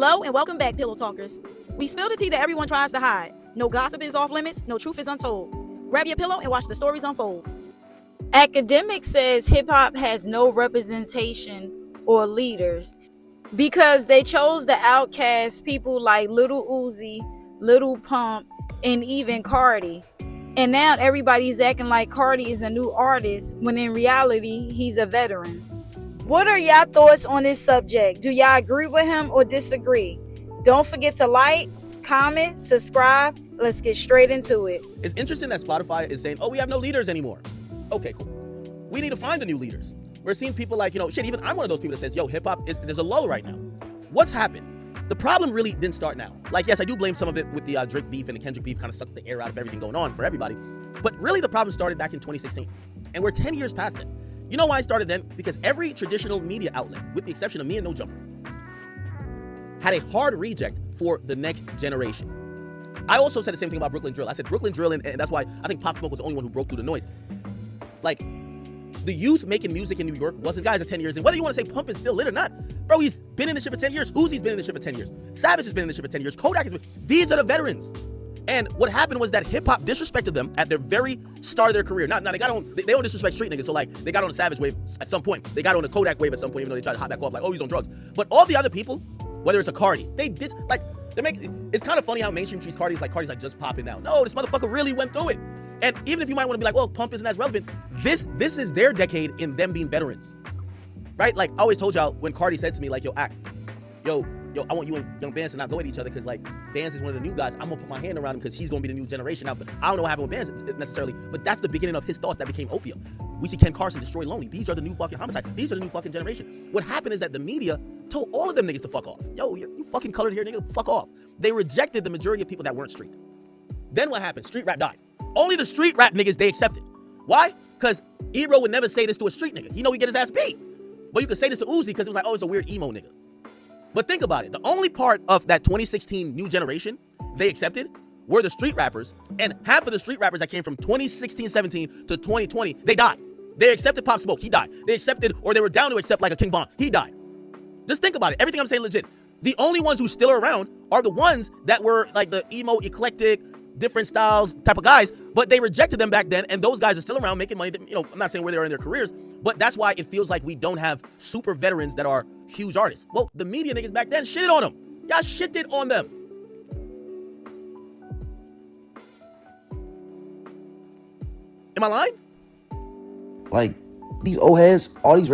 Hello and welcome back, Pillow Talkers. We spill the tea that everyone tries to hide. No gossip is off limits, no truth is untold. Grab your pillow and watch the stories unfold. Academic says hip-hop has no representation or leaders because they chose to outcast people like Lil Uzi, Lil Pump, and even Cardi. And now everybody's acting like Cardi is a new artist when in reality he's a veteran. What are y'all thoughts on this subject? Do y'all agree with him or disagree? Don't forget to like, comment, subscribe. Let's get straight into it. It's interesting that Spotify is saying, oh, we have no leaders anymore. Okay, cool. We need to find the new leaders. We're seeing people like, even I'm one of those people that says, yo, hip-hop, there's a lull right now. What's happened? The problem really didn't start now. Like, yes, I do blame some of it with the Drake beef and the Kendrick beef kind of sucked the air out of everything going on for everybody. But really the problem started back in 2016. And we're 10 years past it. You know why I started then? Because every traditional media outlet, with the exception of me and No Jumper, had a hard reject for the next generation. I also said the same thing about Brooklyn Drill. I said Brooklyn Drill, and that's why I think Pop Smoke was the only one who broke through the noise. Like, the youth making music in New York wasn't guys at 10 years in. Whether you want to say Pump is still lit or not, bro, he's been in this shit for 10 years. Uzi's been in this shit for 10 years. Savage has been in this shit for 10 years. Kodak has been. These are the veterans. And what happened was that hip-hop disrespected them at their very start of their career. Now they got on, they don't disrespect street niggas, so like, they got on the Savage wave at some point. They got on the Kodak wave at some point, even though they tried to hop back off, like, oh, he's on drugs. But all the other people, whether it's a Cardi, it's kind of funny how mainstream treats Cardi's like just popping now. No, this motherfucker really went through it. And even if you might want to be like, well, Pump isn't as relevant, this is their decade in them being veterans, right? Like, I always told y'all when Cardi said to me, like, yo, I want you and Young Bands to not go at each other because, like, Bands is one of the new guys. I'm going to put my hand around him because he's going to be the new generation now. But I don't know what happened with Bands necessarily, but that's the beginning of his thoughts that became opium. We see Ken Carson destroy Lonely. These are the new fucking homicide. These are the new fucking generation. What happened is that the media told all of them niggas to fuck off. Yo, you fucking colored hair nigga, fuck off. They rejected the majority of people that weren't street. Then what happened? Street rap died. Only the street rap niggas they accepted. Why? Because Ebro would never say this to a street nigga. He know he get his ass beat. But you could say this to Uzi because it was like, oh, it's a weird emo nigga. But think about it. The only part of that 2016 new generation they accepted were the street rappers. And half of the street rappers that came from 2016-17 to 2020, they died. They accepted Pop Smoke, he died. They accepted, or they were down to accept like a King Von, he died. Just think about it. Everything I'm saying legit. The only ones who still are around are the ones that were like the emo, eclectic, different styles type of guys, but they rejected them back then, and those guys are still around making money. I'm not saying where they are in their careers, but that's why it feels like we don't have super veterans that are huge artists. Well, the media niggas back then shitted on them. Y'all shitted on them. Am I lying? Like, these old heads, all these